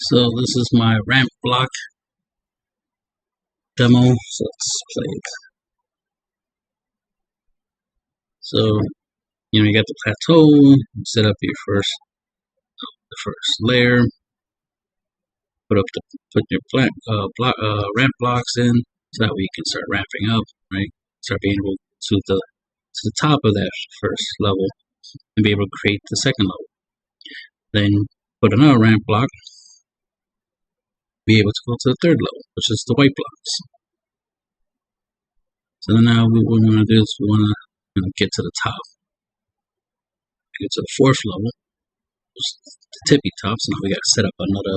So this is my ramp block demo. So let's play it. So you got the plateau. Set up your first layer. Put your ramp blocks in, so that way you can start ramping up, right? Start being able to the top of that first level and be able to create the second level. Then put another ramp block. Be able to go to the third level, which is the white blocks. So now what we want to do is we want to get to the top, get to the fourth level, which is the tippy top. So now we got to set up another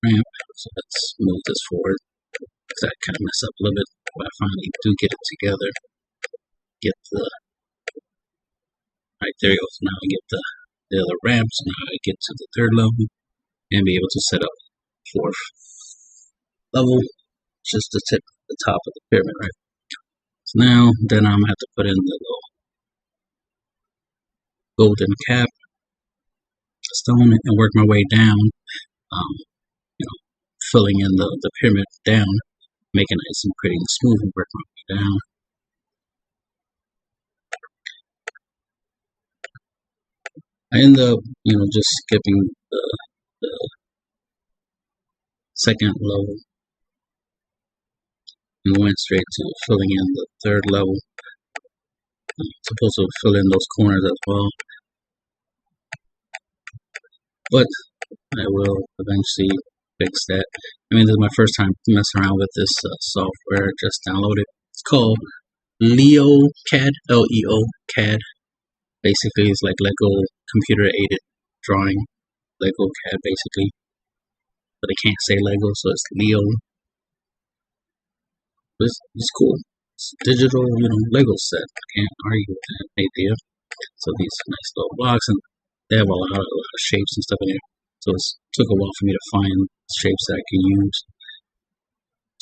ramp. So let's move this forward. That kind of mess up a little bit, but I finally do get it together. Get the right there. You go. So now I get the other ramps. Now I get to the third level and be able to set up fourth level, just the top of the pyramid, right? So now, then I'm gonna have to put in the little golden cap stone and work my way down, filling in the pyramid down, making it nice and pretty and smooth, and work my way down. I end up, just skipping the second level and went straight to filling in the third level. I'm supposed to fill in those corners as well, but I will eventually fix that. I mean, this is my first time messing around with this software. Just downloaded. It's called LeoCAD, Leo CAD. Basically, it's like Lego computer-aided drawing, Lego CAD basically. But I can't say Lego, so it's Leo. It's cool. It's digital, Lego set. I can't argue with that idea. So these nice little blocks, and they have a lot of shapes and stuff in here. So it took a while for me to find shapes that I can use.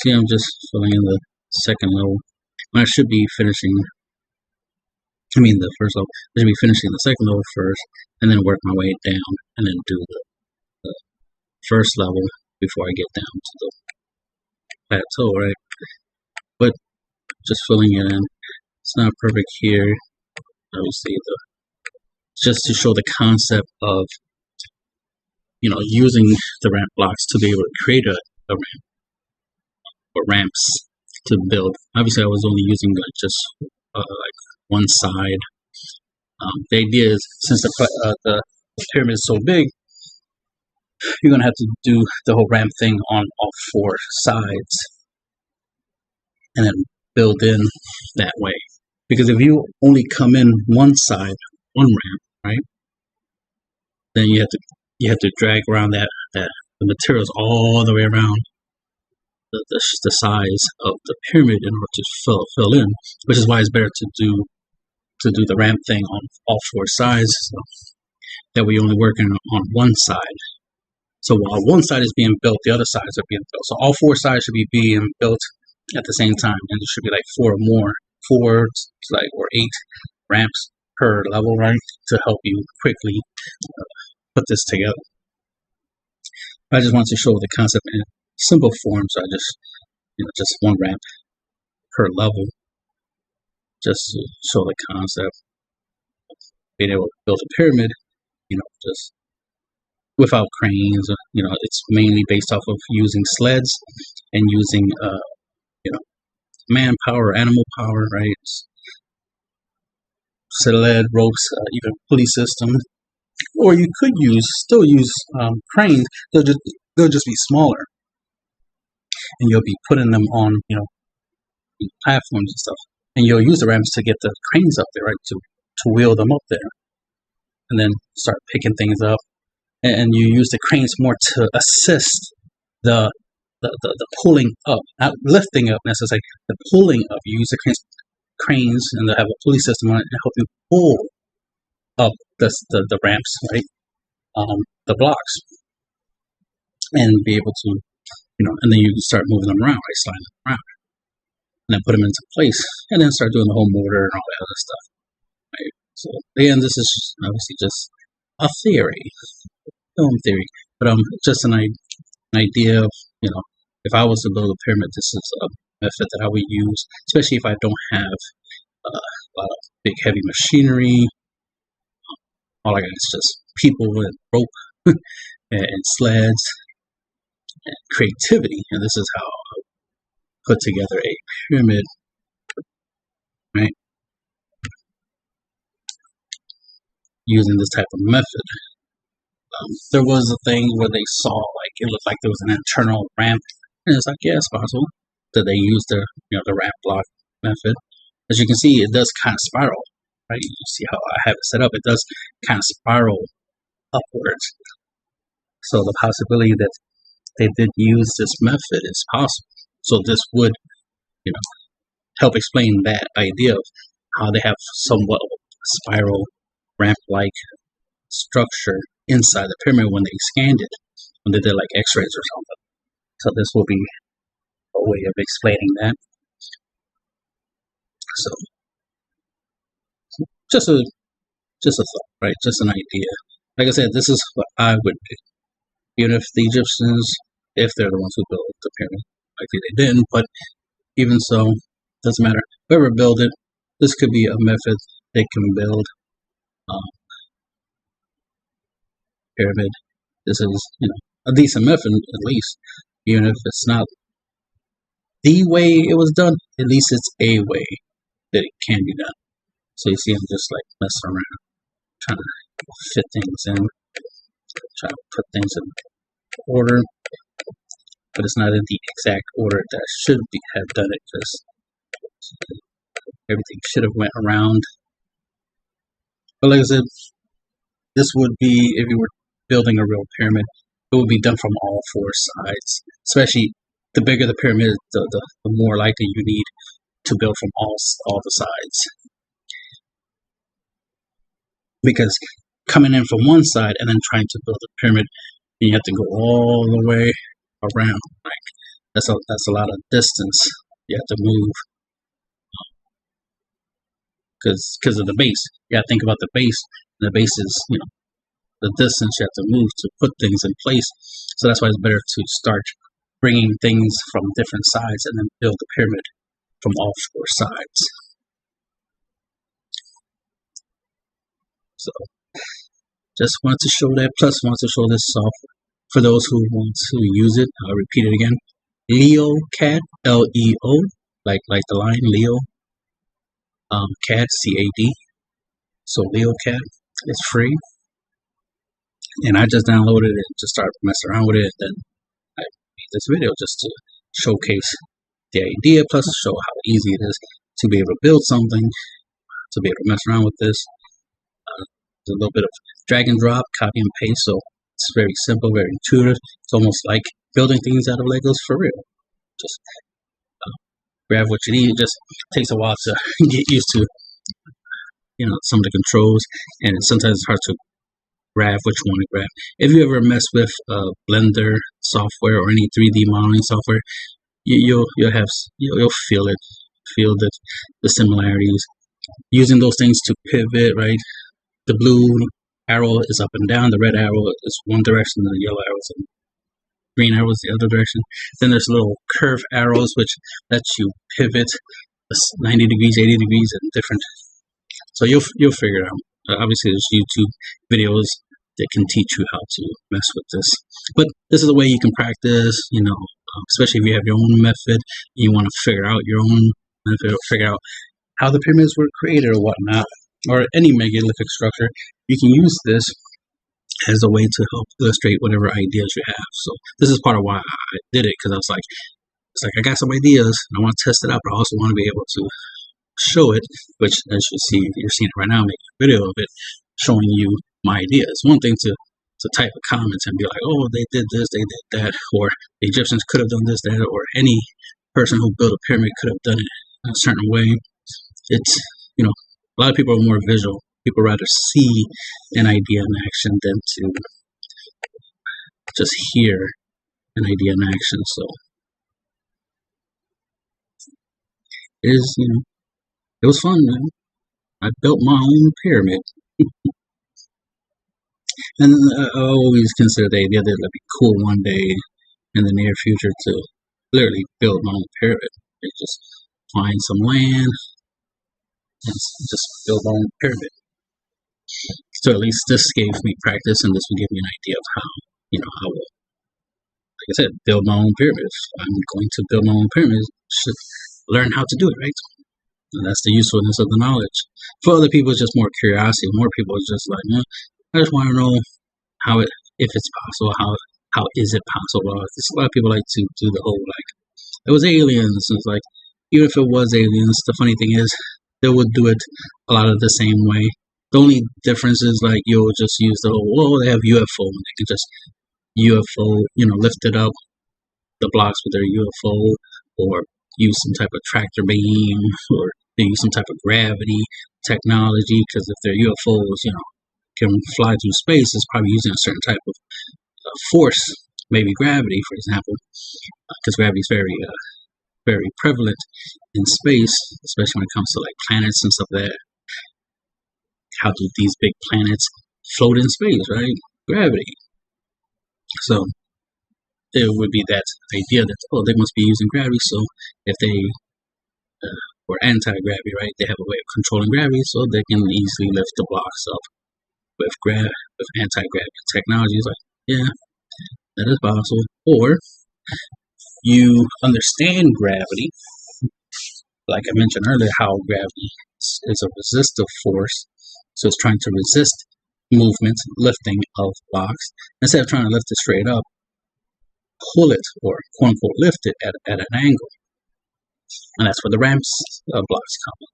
See, I'm just filling in the second level. I should be finishing. The first level. I should be finishing the second level first, and then work my way down, and then do the first level before I get down to the plateau, right? But just filling it in. It's not perfect here. Obviously, just to show the concept of using the ramp blocks to be able to create a ramp or ramps to build. Obviously, I was only using just one side. The idea is, since the pyramid is so big, you're gonna have to do the whole ramp thing on all four sides, and then build in that way. Because if you only come in one side, one ramp, right, then you have to drag around the materials all the way around the size of the pyramid in order to fill in, which is why it's better to do the ramp thing on all four sides, so that we only working on one side. So while one side is being built, the other sides are being built. So all four sides should be being built at the same time, and there should be like four or 8 ramps per level, right, to help you quickly put this together. I just want to show the concept in simple form, so I just one ramp per level, just to show the concept of being able to build a pyramid, just without cranes. It's mainly based off of using sleds and using manpower, animal power, right? Sled, ropes, even pulley system. Or you could still use cranes. They'll just be smaller, and you'll be putting them on platforms and stuff, and you'll use the ramps to get the cranes up there, right, to wheel them up there, and then start picking things up. And you use the cranes more to assist the pulling up, not lifting up necessarily, the pulling up. You use the cranes, and they have a pulley system on it to help you pull up the ramps, right, the blocks, and be able to, and then you start moving them around, right, sliding them around, and then put them into place, and then start doing the whole motor and all that other stuff, right? So again, this is obviously just a theory, film theory. But just an idea of, if I was to build a pyramid, this is a method that I would use, especially if I don't have a lot of big heavy machinery. All I got is just people and rope and sleds and creativity, and this is how I put together a pyramid, right? Using this type of method. There was a thing where they saw, like, it looked like there was an internal ramp, and it's like, yeah, it's possible that they used the ramp block method. As you can see, it does kind of spiral, right? You see how I have it set up. It does kind of spiral upwards. So the possibility that they did use this method is possible. So this would, help explain that idea of how they have somewhat of a spiral ramp-like structure inside the pyramid when they scanned it, when they did like x-rays or something. So this will be a way of explaining that. So just a thought, right? Just an idea. Like I said, this is what I would do. Even if the Egyptians, if they're the ones who built the pyramid, likely they didn't, but even so, doesn't matter. Whoever built it, this could be a method they can build pyramid. This is, a decent method at least, even if it's not the way it was done. At least it's a way that it can be done. So you see, I'm just like messing around, trying to fit things in, try to put things in order, but it's not in the exact order that I should have done it, because everything should have went around. But like I said, this would be, if you were building a real pyramid, it would be done from all four sides. Especially the bigger the pyramid, the more likely you need to build from all the sides. Because coming in from one side and then trying to build a pyramid, you have to go all the way around. Like that's a lot of distance you have to move. Because of the base. You gotta think about the base. And the base is, the distance you have to move to put things in place. So that's why it's better to start bringing things from different sides and then build the pyramid from all four sides. So just wanted to show that. Plus, wanted to show this software for those who want to use it. I'll repeat it again. LeoCAD, Leo, like the line Leo. CAD, CAD. So LeoCAD is free, and I just downloaded it and just started messing around with it. Then I made this video just to showcase the idea, plus show how easy it is to be able to build something, to be able to mess around with this. There's a little bit of drag and drop, copy and paste, so it's very simple, very intuitive. It's almost like building things out of Legos for real. Just grab what you need. It just takes a while to get used to, some of the controls, and sometimes it's hard to grab what you want to grab. If you ever mess with Blender software or any 3D modeling software, you'll feel the similarities. Using those things to pivot, right? The blue arrow is up and down, the red arrow is one direction, the yellow arrow is in green arrow is the other direction. Then there's little curve arrows which lets you pivot 90 degrees, 80 degrees, and different. So you'll figure it out. Obviously, there's YouTube videos that can teach you how to mess with this. But this is a way you can practice. Especially if you have your own method, you want to figure out your own method, figure out how the pyramids were created or whatnot, or any megalithic structure. You can use this as a way to help illustrate whatever ideas you have. So this is part of why I did it, because I was like, I got some ideas and I want to test it out, but I also want to be able to show it, which as you see, you're seeing it right now, making a video of it, showing you my ideas. One thing to type a comment and be like, oh, they did this, they did that, or the Egyptians could have done this, that, or any person who built a pyramid could have done it in a certain way. It's, a lot of people are more visual. People rather see an idea in action than to just hear an idea in action. So it was fun, man. I built my own pyramid. And I always consider the idea that it'd be cool one day in the near future to literally build my own pyramid. Like just find some land and just build my own pyramid. So at least this gave me practice, and this will give me an idea of how, I will, like I said, build my own pyramid. If I'm going to build my own pyramid, should learn how to do it, right? And that's the usefulness of the knowledge. For other people, it's just more curiosity. More people are just like, I just want to know how it, if it's possible, how is it possible? There's a lot of people like to do the whole like it was aliens. It's like even if it was aliens, the funny thing is they would do it a lot of the same way. The only difference is like you'll just use the whole they have UFO and they can just UFO lift it up the blocks with their UFO or use some type of tractor beam or they use some type of gravity technology because if they're UFOs, can fly through space, it's probably using a certain type of force, maybe gravity, for example, because gravity is very prevalent in space, especially when it comes to like planets and stuff like that. How do these big planets float in space, right? Gravity. So it would be that idea that they must be using gravity. So if they were anti-gravity, right, they have a way of controlling gravity, so they can easily lift the blocks up with anti-gravity technology. It's like, yeah, that is possible. Or you understand gravity, like I mentioned earlier, how gravity is a resistive force, so it's trying to resist movement, lifting of blocks. Instead of trying to lift it straight up, pull it, or quote unquote lift it at an angle. And that's where the ramps blocks come in.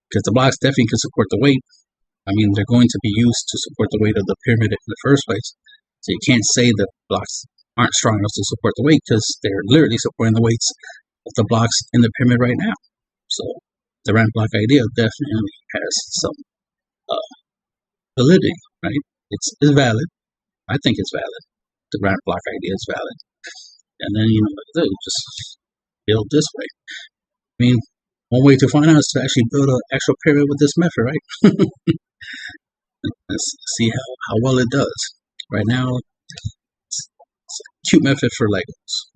Because the blocks definitely can support the weight. I mean, they're going to be used to support the weight of the pyramid in the first place. So you can't say the blocks aren't strong enough to support the weight because they're literally supporting the weights of the blocks in the pyramid right now. So the ramp block idea definitely has some validity, right? It's valid. I think it's valid. The ramp block idea is valid. And then, you just build this way. I mean, one way to find out is to actually build an actual pyramid with this method, right? Let's see how well it does. Right now, it's a cute method for Legos.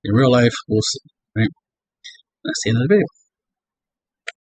In real life, we'll see, right? That's the end of the video.